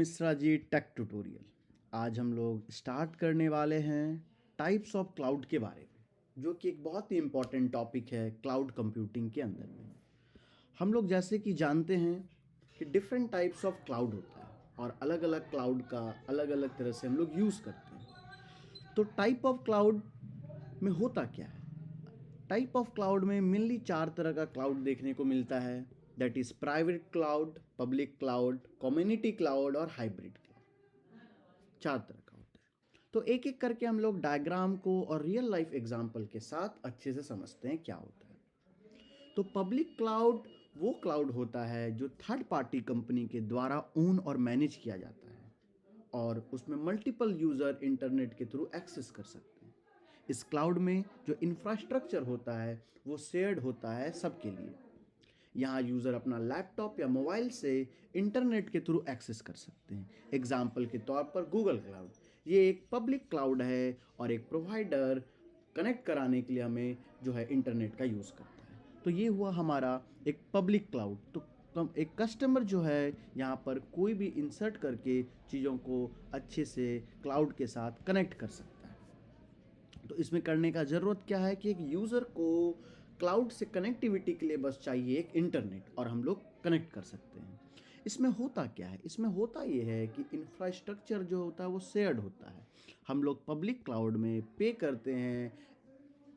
Mishra ji take tutorial. आज हम लोग स्टार्ट करने वाले हैं टाइप्स ऑफ क्लाउड के बारे में, जो कि एक बहुत ही इम्पॉर्टेंट टॉपिक है क्लाउड कंप्यूटिंग के अंदर में। हम लोग जैसे कि जानते हैं कि डिफरेंट टाइप्स ऑफ क्लाउड होता है और अलग अलग क्लाउड का अलग अलग तरह से हम लोग यूज़ करते हैं। तो टाइप ऑफ क्लाउड में होता क्या है? टाइप ऑफ क्लाउड में मेनली 4 तरह का क्लाउड देखने को मिलता है। That is private cloud, public cloud, community cloud और हाइब्रिड क्लाउड। 4 तरह का होता है। तो एक एक करके हम लोग डायग्राम को और रियल लाइफ एग्जांपल के साथ अच्छे से समझते हैं क्या होता है। तो पब्लिक क्लाउड वो क्लाउड होता है जो थर्ड पार्टी कंपनी के द्वारा ओन और मैनेज किया जाता है और उसमें मल्टीपल यूज़र इंटरनेट के थ्रू एक्सेस कर सकते हैं। इस क्लाउड में जो इंफ्रास्ट्रक्चर होता है वो शेयर्ड होता है सबके लिए। यहाँ यूज़र अपना लैपटॉप या मोबाइल से इंटरनेट के थ्रू एक्सेस कर सकते हैं। एग्जाम्पल के तौर पर गूगल क्लाउड, ये एक पब्लिक क्लाउड है और एक प्रोवाइडर कनेक्ट कराने के लिए हमें जो है इंटरनेट का यूज़ करता है। तो ये हुआ हमारा एक पब्लिक क्लाउड। तो एक कस्टमर जो है यहाँ पर कोई भी इंसर्ट करके चीज़ों को अच्छे से क्लाउड के साथ कनेक्ट कर सकता है। तो इसमें करने का ज़रूरत क्या है कि एक यूज़र को क्लाउड से कनेक्टिविटी के लिए बस चाहिए एक इंटरनेट और हम लोग कनेक्ट कर सकते हैं। इसमें होता क्या है? इसमें होता ये है कि इंफ्रास्ट्रक्चर जो होता है वो शेयर्ड होता है। हम लोग पब्लिक क्लाउड में पे करते हैं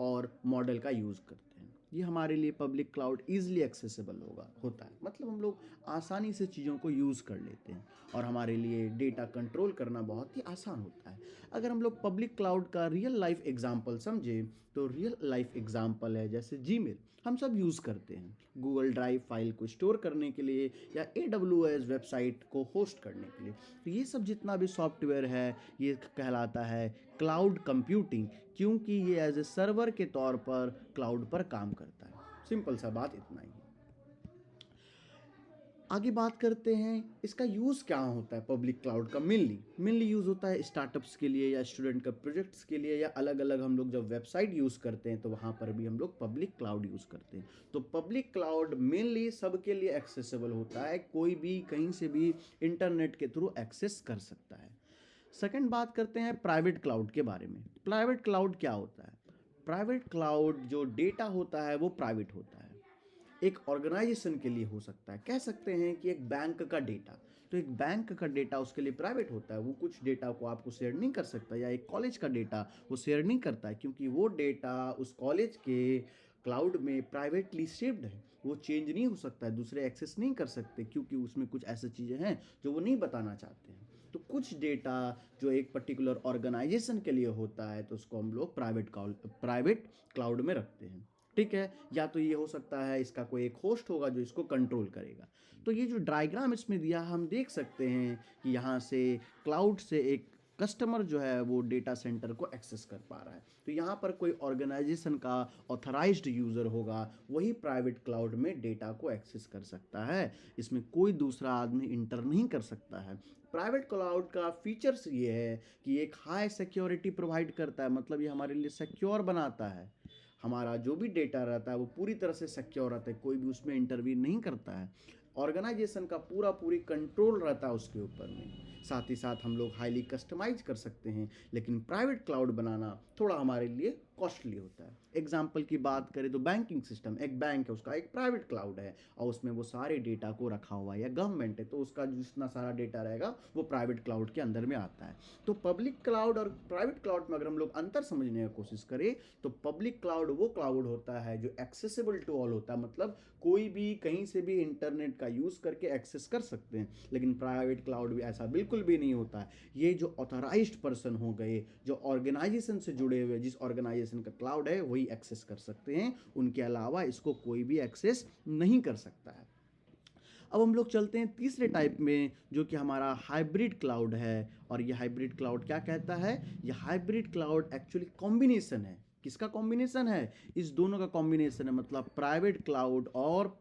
और मॉडल का यूज़ करते हैं। ये हमारे लिए पब्लिक क्लाउड ईजिली एक्सेसिबल होता है, मतलब हम लोग आसानी से चीज़ों को यूज़ कर लेते हैं और हमारे लिए डेटा कंट्रोल करना बहुत ही आसान होता है। अगर हम लोग पब्लिक क्लाउड का रियल लाइफ एग्जांपल समझें तो रियल लाइफ एग्जांपल है जैसे जीमेल हम सब यूज़ करते हैं गूगल ड्राइव फाइल को स्टोर करने के लिए या AWS वेबसाइट को होस्ट करने के लिए। तो ये सब जितना भी सॉफ्टवेयर है ये कहलाता है क्लाउड कंप्यूटिंग, क्योंकि ये एज ए सर्वर के तौर पर क्लाउड पर काम करता है। सिंपल सा बात इतना ही है। आगे बात करते हैं इसका यूज़ क्या होता है। पब्लिक क्लाउड का मेनली यूज़ होता है स्टार्टअप्स के लिए या स्टूडेंट का प्रोजेक्ट्स के लिए या अलग अलग हम लोग जब वेबसाइट यूज़ करते हैं तो वहाँ पर भी हम लोग पब्लिक क्लाउड यूज़ करते हैं। तो पब्लिक क्लाउड मेनली सबके लिए एक्सेसिबल होता है, कोई भी कहीं से भी इंटरनेट के थ्रू एक्सेस कर सकता है। सेकंड बात करते हैं प्राइवेट क्लाउड के बारे में। प्राइवेट क्लाउड क्या होता है? प्राइवेट क्लाउड जो डेटा होता है वो प्राइवेट होता है, एक ऑर्गेनाइजेशन के लिए हो सकता है। कह सकते हैं कि एक बैंक का डेटा, तो एक बैंक का डेटा उसके लिए प्राइवेट होता है, वो कुछ डेटा को आपको शेयर नहीं कर सकता। या एक कॉलेज का डेटा वो शेयर नहीं करता है क्योंकि वो डेटा उस कॉलेज के क्लाउड में प्राइवेटली सेव्ड है, वो चेंज नहीं हो सकता है, दूसरे एक्सेस नहीं कर सकते क्योंकि उसमें कुछ ऐसी चीज़ें हैं जो वो नहीं बताना चाहते हैं। तो कुछ डेटा जो एक पर्टिकुलर ऑर्गेनाइजेशन के लिए होता है तो उसको हम लोग प्राइवेट क्लाउड में रखते हैं। ठीक है, या तो ये हो सकता है इसका कोई एक होस्ट होगा जो इसको कंट्रोल करेगा। तो ये जो डायग्राम इसमें दिया हम देख सकते हैं कि यहाँ से क्लाउड से एक कस्टमर जो है वो डेटा सेंटर को एक्सेस कर पा रहा है। तो यहाँ पर कोई ऑर्गेनाइजेशन का ऑथराइज्ड यूज़र होगा वही प्राइवेट क्लाउड में डेटा को एक्सेस कर सकता है, इसमें कोई दूसरा आदमी इंटर नहीं कर सकता है। प्राइवेट क्लाउड का फीचर्स ये है कि एक हाई सिक्योरिटी प्रोवाइड करता है, मतलब ये हमारे लिए सिक्योर बनाता है। हमारा जो भी डेटा रहता है वो पूरी तरह से सिक्योर रहता है, कोई भी उसमें इंटरवीन नहीं करता है। ऑर्गेनाइजेशन का पूरी कंट्रोल रहता है उसके ऊपर में। साथ ही साथ हम लोग हाईली कस्टमाइज कर सकते हैं, लेकिन प्राइवेट क्लाउड बनाना थोड़ा हमारे लिए कॉस्टली होता है। एग्जाम्पल की बात करें तो बैंकिंग सिस्टम, एक बैंक है उसका एक प्राइवेट क्लाउड है और उसमें वो सारे डेटा को रखा हुआ है, या गवर्नमेंट है तो उसका जितना सारा डेटा रहेगा वो प्राइवेट क्लाउड के अंदर में आता है। तो पब्लिक क्लाउड और प्राइवेट क्लाउड में अगर हम लोग अंतर समझने की कोशिश करें तो पब्लिक क्लाउड वो क्लाउड होता है जो एक्सेसिबल टू ऑल होता है, मतलब कोई भी कहीं से भी इंटरनेट का यूज़ करके एक्सेस कर सकते हैं। लेकिन प्राइवेट क्लाउड भी ऐसा बिल्कुल भी नहीं होता है। ये जो ऑथराइज्ड पर्सन हो गए, जो ऑर्गेनाइजेशन से जुड़े हुए, जिस ऑर्गेनाइजेशन का क्लाउड है वही एक्सेस कर सकते हैं, उनके अलावा इसको कोई भी एक्सेस नहीं कर सकता है। अब हम लोग चलते हैं तीसरे टाइप में जो कि हमारा हाइब्रिड क्लाउड है। और ये हाइब्रिड क्लाउड क्या कहता है? ये हाइब्रिड क्लाउड एक्चुअली कॉम्बिनेशन है। किसका कॉम्बिनेशन है? इस दोनों का कॉम्बिनेशन है, मतलब प्राइवेट क्लाउड और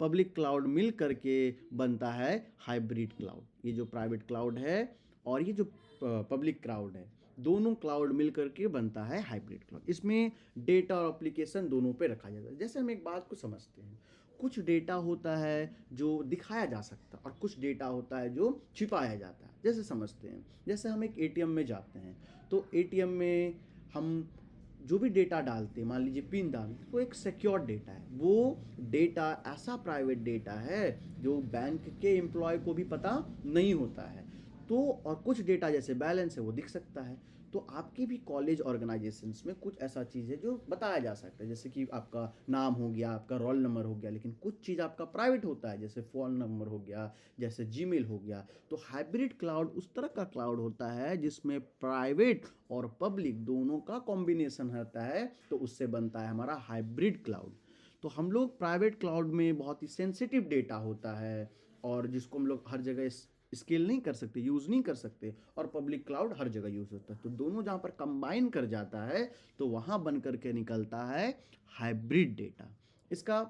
पब्लिक क्लाउड मिल करके बनता है हाइब्रिड क्लाउड। ये जो प्राइवेट क्लाउड है और ये जो पब्लिक क्लाउड है, दोनों क्लाउड मिल करके बनता है हाइब्रिड क्लाउड। इसमें डेटा और एप्लीकेशन दोनों पे रखा जाता है। जैसे हम एक बात को समझते हैं, कुछ डेटा होता है जो दिखाया जा सकता है और कुछ डेटा होता है जो छिपाया जाता है। जैसे समझते हैं, जैसे हम एक एटीएम में जाते हैं, तो एटीएम में हम जो भी डेटा डालते हैं, मान लीजिए पिन डालते, वो एक सिक्योर डेटा है। वो डेटा ऐसा प्राइवेट डेटा है जो बैंक के एम्प्लॉय को भी पता नहीं होता है। तो और कुछ डेटा जैसे बैलेंस है वो दिख सकता है। तो आपके भी कॉलेज ऑर्गेनाइजेशंस में कुछ ऐसा चीज़ है जो बताया जा सकता है, जैसे कि आपका नाम हो गया, आपका रोल नंबर हो गया, लेकिन कुछ चीज़ आपका प्राइवेट होता है, जैसे फ़ोन नंबर हो गया, जैसे जीमेल हो गया। तो हाइब्रिड क्लाउड उस तरह का क्लाउड होता है जिसमें प्राइवेट और पब्लिक दोनों का कॉम्बिनेशन होता है, तो उससे बनता है हमारा हाइब्रिड क्लाउड। तो हम लोग प्राइवेट क्लाउड में बहुत ही सेंसिटिव डेटा होता है और जिसको हम लोग हर जगह स्केल नहीं कर सकते, यूज़ नहीं कर सकते, और पब्लिक क्लाउड हर जगह यूज़ होता है। तो दोनों जहाँ पर कंबाइन कर जाता है तो वहाँ बन करके निकलता है हाइब्रिड डेटा। इसका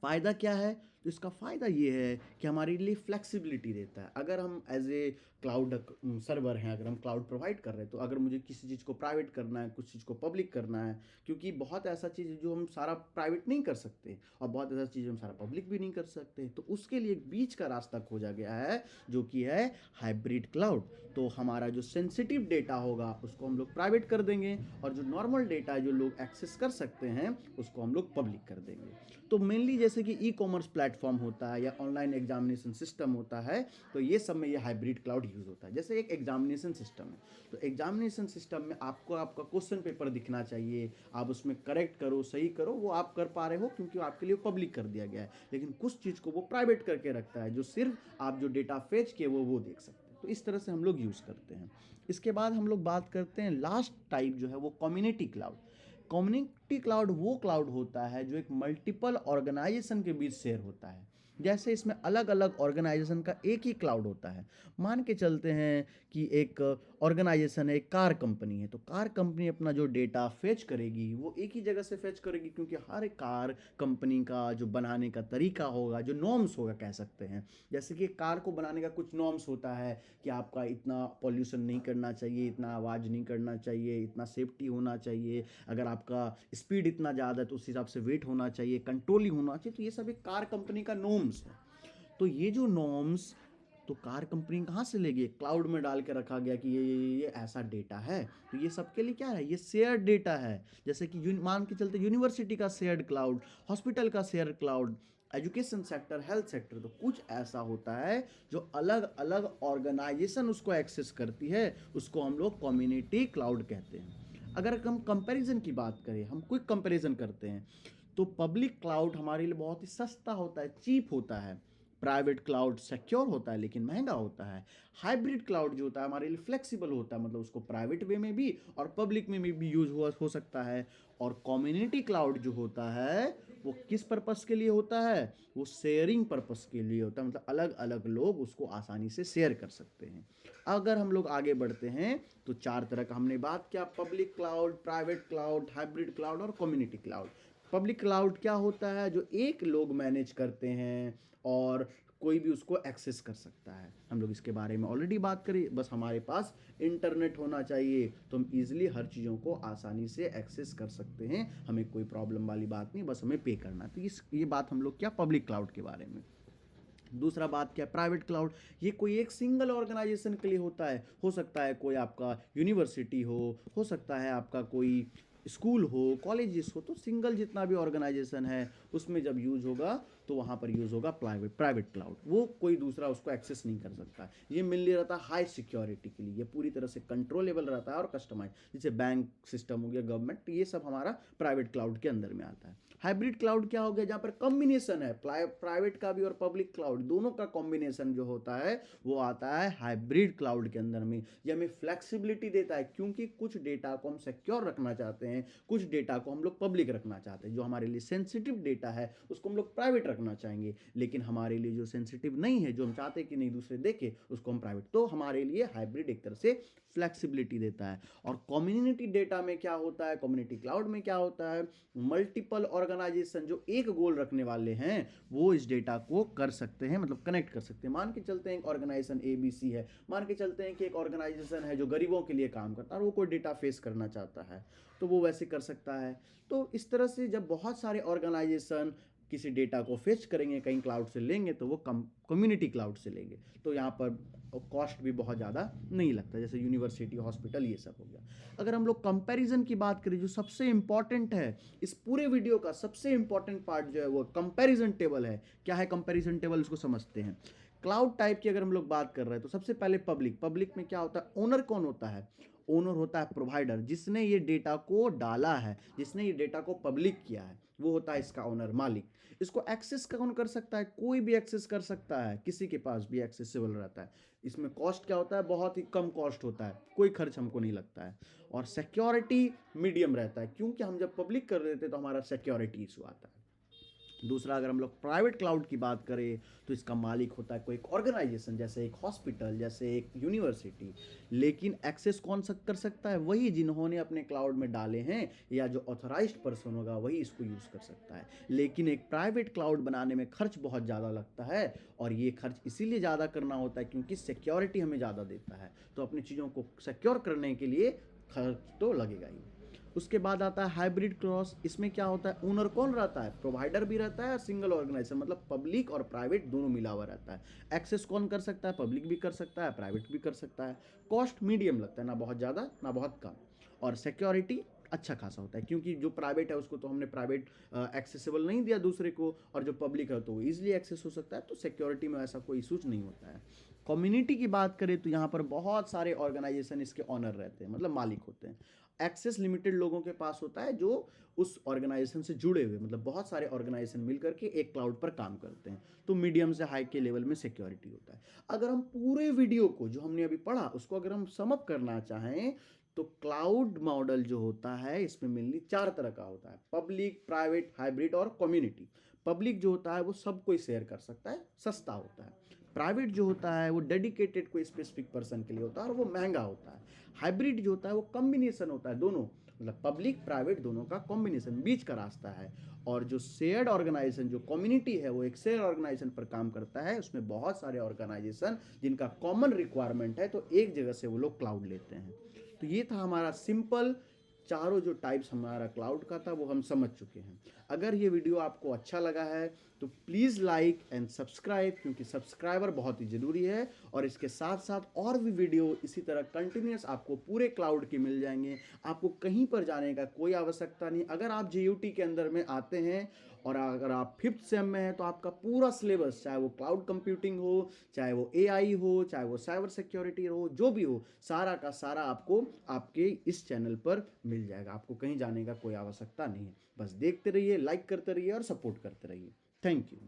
फ़ायदा क्या है? तो इसका फ़ायदा ये है कि हमारे लिए फ्लेक्सिबिलिटी देता है। अगर हम एज ए क्लाउड सर्वर हैं, अगर हम क्लाउड प्रोवाइड कर रहे हैं, तो अगर मुझे किसी चीज़ को प्राइवेट करना है, कुछ चीज़ को पब्लिक करना है, क्योंकि बहुत ऐसा चीज़ है जो हम सारा प्राइवेट नहीं कर सकते और बहुत ऐसा चीज़ हम सारा पब्लिक भी नहीं कर सकते, तो उसके लिए एक बीच का रास्ता खोजा गया है जो कि है हाइब्रिड क्लाउड। तो हमारा जो सेंसिटिव डेटा होगा उसको हम लोग प्राइवेट कर देंगे और जो नॉर्मल डेटा है जो लोग एक्सेस कर सकते हैं उसको हम लोग पब्लिक कर देंगे। तो मेनली जैसे कि ई कॉमर्स प्लेटफॉर्म होता है या ऑनलाइन एग्जामिनेशन सिस्टम होता है, तो ये सब में ये हाइब्रिड क्लाउड यूज़ होता है। जैसे एक एग्जामिनेशन सिस्टम है, तो एग्जामिनेशन सिस्टम में आपको आपका क्वेश्चन पेपर दिखना चाहिए, आप उसमें करेक्ट करो, सही करो, वो आप कर पा रहे हो क्योंकि आपके लिए पब्लिक कर दिया गया है। लेकिन कुछ चीज़ को वो प्राइवेट करके रखता है जो सिर्फ आप जो डेटा फेच किए वो देख सकते हैं। तो इस तरह से हम लोग यूज़ करते हैं। इसके बाद हम लोग बात करते हैं लास्ट टाइप जो है वो कम्युनिटी क्लाउड। कम्युनिटी क्लाउड वो क्लाउड होता है जो एक मल्टीपल ऑर्गेनाइजेशन के बीच शेयर होता है। जैसे इसमें अलग अलग ऑर्गेनाइजेशन का एक ही क्लाउड होता है। मान के चलते हैं कि एक ऑर्गेनाइजेशन है, एक कार कंपनी है, तो कार कंपनी अपना जो डेटा फेच करेगी वो एक ही जगह से फेच करेगी, क्योंकि हर कार कंपनी का जो बनाने का तरीका होगा, जो नॉर्म्स होगा कह सकते हैं, जैसे कि कार को बनाने का कुछ नॉर्म्स होता है कि आपका इतना पॉल्यूशन नहीं करना चाहिए, इतना आवाज़ नहीं करना चाहिए, इतना सेफ्टी होना चाहिए, अगर आपका स्पीड इतना ज़्यादा है तो उस हिसाब से वेट होना चाहिए, कंट्रोलिंग होना चाहिए। तो ये सब एक कार कंपनी का नॉर्म्स है। तो ये जो नॉर्म्स तो कार कंपनी कहाँ से लेगी? क्लाउड में डाल के रखा गया कि ये ऐसा डेटा है। तो ये सबके लिए क्या है? ये शेयर्ड डेटा है। जैसे कि मान के चलते यूनिवर्सिटी का शेयर्ड क्लाउड, हॉस्पिटल का share cloud, education sector, health sector, तो कुछ ऐसा होता है जो अलग अलग ऑर्गेनाइजेशन उसको एक्सेस करती है, उसको हम लोग कम्युनिटी क्लाउड कहते हैं। अगर हम कंपैरिजन की बात करें, हम क्विक कंपैरिजन करते हैं, तो पब्लिक क्लाउड हमारे लिए बहुत ही सस्ता होता है, चीप होता है। प्राइवेट क्लाउड सिक्योर होता है लेकिन महंगा होता है। हाइब्रिड क्लाउड जो होता है हमारे लिए फ्लेक्सिबल होता है, मतलब उसको प्राइवेट वे में भी और पब्लिक में भी यूज हो सकता है। और कम्युनिटी क्लाउड जो होता है वो किस पर्पस के लिए होता है? वो शेयरिंग पर्पस के लिए होता है, मतलब अलग अलग लोग उसको आसानी से शेयर कर सकते हैं। अगर हम लोग आगे बढ़ते हैं तो चार तरह का हमने बात किया: public cloud, private cloud, hybrid cloud और कम्युनिटी क्लाउड। पब्लिक क्लाउड क्या होता है? जो एक लोग मैनेज करते हैं और कोई भी उसको एक्सेस कर सकता है। हम लोग इसके बारे में ऑलरेडी बात करें, बस हमारे पास इंटरनेट होना चाहिए तो हम इजीली हर चीज़ों को आसानी से एक्सेस कर सकते हैं, हमें कोई प्रॉब्लम वाली बात नहीं, बस हमें पे करना है। तो ये बात हम लोग क्या पब्लिक क्लाउड के बारे में। दूसरा बात क्या? Private cloud. ये कोई एक सिंगल ऑर्गेनाइजेशन के लिए होता है, हो सकता है कोई आपका यूनिवर्सिटी हो सकता है आपका कोई स्कूल हो, कॉलेजेस हो, तो सिंगल जितना भी ऑर्गेनाइजेशन है उसमें जब यूज होगा तो वहाँ पर यूज होगा प्राइवेट क्लाउड। वो कोई दूसरा उसको एक्सेस नहीं कर सकता। ये मेनली रहता है हाई सिक्योरिटी के लिए, ये पूरी तरह से कंट्रोलेबल रहता है और कस्टमाइज, जैसे बैंक सिस्टम हो गया, गवर्नमेंट, ये सब हमारा प्राइवेट क्लाउड के अंदर में आता है। हाइब्रिड क्लाउड क्या हो गया? जहाँ पर कॉम्बिनेशन है प्राइवेट का भी और पब्लिक क्लाउड दोनों का कॉम्बिनेशन जो होता है वो आता है हाइब्रिड क्लाउड के अंदर में। ये हमें फ्लेक्सिबिलिटी देता है, क्योंकि कुछ डेटा को हम सिक्योर रखना चाहते हैं, कुछ डेटा को हम लोग पब्लिक रखना चाहते हैं। जो हमारे लिए सेंसिटिव डेटा है उसको हम लोग प्राइवेट रखना चाहेंगे, लेकिन हमारे लिए जो सेंसिटिव नहीं है, जो हम चाहते हैं कि नहीं दूसरे देखे, उसको हम प्राइवेट। तो हमारे लिए हाइब्रिड एक तरह से फ्लेक्सिबिलिटी देता है। और कम्युनिटी डेटा में क्या होता है, कम्युनिटी क्लाउड में क्या होता है? मल्टीपल ऑर्गेनाइजेशन जो एक गोल रखने वाले हैं वो इस डेटा को कर सकते हैं, मतलब कनेक्ट कर सकते हैं। मान के चलते हैं एक ऑर्गेनाइजेशन ABC है, मान के चलते हैं कि एक ऑर्गेनाइजेशन है जो गरीबों के लिए काम करता है और वो कोई डेटा फेस करना चाहता है, तो वो वैसे कर सकता है। तो इस तरह से जब बहुत सारे ऑर्गेनाइजेशन किसी डेटा को फेच करेंगे कहीं क्लाउड से लेंगे तो वो कम्युनिटी क्लाउड से लेंगे, तो यहाँ पर कॉस्ट भी बहुत ज़्यादा नहीं लगता, जैसे यूनिवर्सिटी, हॉस्पिटल, ये सब हो गया। अगर हम लोग कंपैरिजन की बात करें, जो सबसे इंपॉर्टेंट है इस पूरे वीडियो का, सबसे इंपॉर्टेंट पार्ट जो है वो कंपैरिजन टेबल है। क्या है कंपैरिजन टेबल, उसको समझते हैं। क्लाउड टाइप की अगर हम लोग बात कर रहे हैं तो सबसे पहले पब्लिक में क्या होता है, ओनर कौन होता है, ओनर होता है प्रोवाइडर, जिसने ये डेटा को डाला है, जिसने ये डेटा को पब्लिक किया है, वो होता है इसका ओनर, मालिक। इसको एक्सेस कौन कर सकता है, कोई भी एक्सेस कर सकता है, किसी के पास भी एक्सेसिबल रहता है। इसमें कॉस्ट क्या होता है, बहुत ही कम कॉस्ट होता है, कोई खर्च हमको नहीं लगता है। और सिक्योरिटी मीडियम रहता है, क्योंकि हम जब पब्लिक कर देते हैं तो हमारा सिक्योरिटी इशू आता है। दूसरा, अगर हम लोग प्राइवेट क्लाउड की बात करें तो इसका मालिक होता है कोई एक ऑर्गेनाइजेशन, जैसे एक हॉस्पिटल, जैसे एक यूनिवर्सिटी। लेकिन एक्सेस कौन कर सकता है, वही जिन्होंने अपने क्लाउड में डाले हैं, या जो ऑथराइज्ड पर्सन होगा वही इसको यूज़ कर सकता है। लेकिन एक प्राइवेट क्लाउड बनाने में खर्च बहुत ज़्यादा लगता है, और ये खर्च इसीलिए ज़्यादा करना होता है क्योंकि सिक्योरिटी हमें ज़्यादा देता है, तो अपनी चीज़ों को सिक्योर करने के लिए खर्च तो लगेगा ही। उसके बाद आता है हाइब्रिड क्रॉस। इसमें क्या होता है, ओनर कौन रहता है, प्रोवाइडर भी रहता है और सिंगल ऑर्गेनाइजेशन, मतलब पब्लिक और प्राइवेट दोनों मिला हुआ रहता है। एक्सेस कौन कर सकता है, पब्लिक भी कर सकता है, प्राइवेट भी कर सकता है। कॉस्ट मीडियम लगता है, ना बहुत ज़्यादा ना बहुत कम। और सिक्योरिटी अच्छा खासा होता है, क्योंकि जो प्राइवेट है उसको तो हमने प्राइवेट एक्सेसिबल नहीं दिया दूसरे को, और जो पब्लिक है तो वो ईजिली एक्सेस हो सकता है, तो सिक्योरिटी में ऐसा कोई इशूज नहीं होता है। कम्युनिटी की बात करें तो यहाँ पर बहुत सारे ऑर्गेनाइजेशन इसके ऑनर रहते हैं, मतलब मालिक होते हैं। एक्सेस लिमिटेड लोगों के पास होता है जो उस ऑर्गेनाइजेशन से जुड़े हुए, मतलब बहुत सारे ऑर्गेनाइजेशन मिलकर के एक क्लाउड पर काम करते हैं, तो मीडियम से हाई के लेवल में सिक्योरिटी होता है। अगर हम पूरे वीडियो को जो हमने अभी पढ़ा उसको अगर हम सम अप करना चाहें तो क्लाउड मॉडल जो होता है इसमें मेनली 4 तरह का होता है, पब्लिक, प्राइवेट, हाइब्रिड और कम्युनिटी। पब्लिक जो होता है वो सब कोई शेयर कर सकता है, सस्ता होता है। प्राइवेट जो होता है वो डेडिकेटेड कोई स्पेसिफिक पर्सन के लिए होता है और वो महंगा होता है। हाइब्रिड जो होता है वो कॉम्बिनेशन होता है, दोनों, मतलब पब्लिक प्राइवेट दोनों का कॉम्बिनेशन, बीच का रास्ता है। और जो शेयर्ड ऑर्गेनाइजेशन, जो कम्युनिटी है, वो एक शेयर ऑर्गेनाइजेशन पर काम करता है, उसमें बहुत सारे ऑर्गेनाइजेशन जिनका कॉमन रिक्वायरमेंट है, तो एक जगह से वो लोग क्लाउड लेते हैं। तो ये था हमारा सिंपल, चारों जो टाइप्स हमारा क्लाउड का था वो हम समझ चुके हैं। अगर ये वीडियो आपको अच्छा लगा है तो प्लीज़ लाइक एंड सब्सक्राइब, क्योंकि सब्सक्राइबर बहुत ही ज़रूरी है। और इसके साथ साथ और भी वीडियो इसी तरह कंटिन्यूस आपको पूरे क्लाउड के मिल जाएंगे, आपको कहीं पर जाने का कोई आवश्यकता नहीं। अगर आप JUT के अंदर में आते हैं और अगर आप 5th सेम में हैं तो आपका पूरा सिलेबस, चाहे वो क्लाउड कंप्यूटिंग हो, चाहे वो AI हो, चाहे वो साइबर सिक्योरिटी हो, जो भी हो, सारा का सारा आपको आपके इस चैनल पर मिल जाएगा। आपको कहीं जाने का कोई आवश्यकता नहीं है, बस देखते रहिए, लाइक करते रहिए और सपोर्ट करते रहिए। Thank you.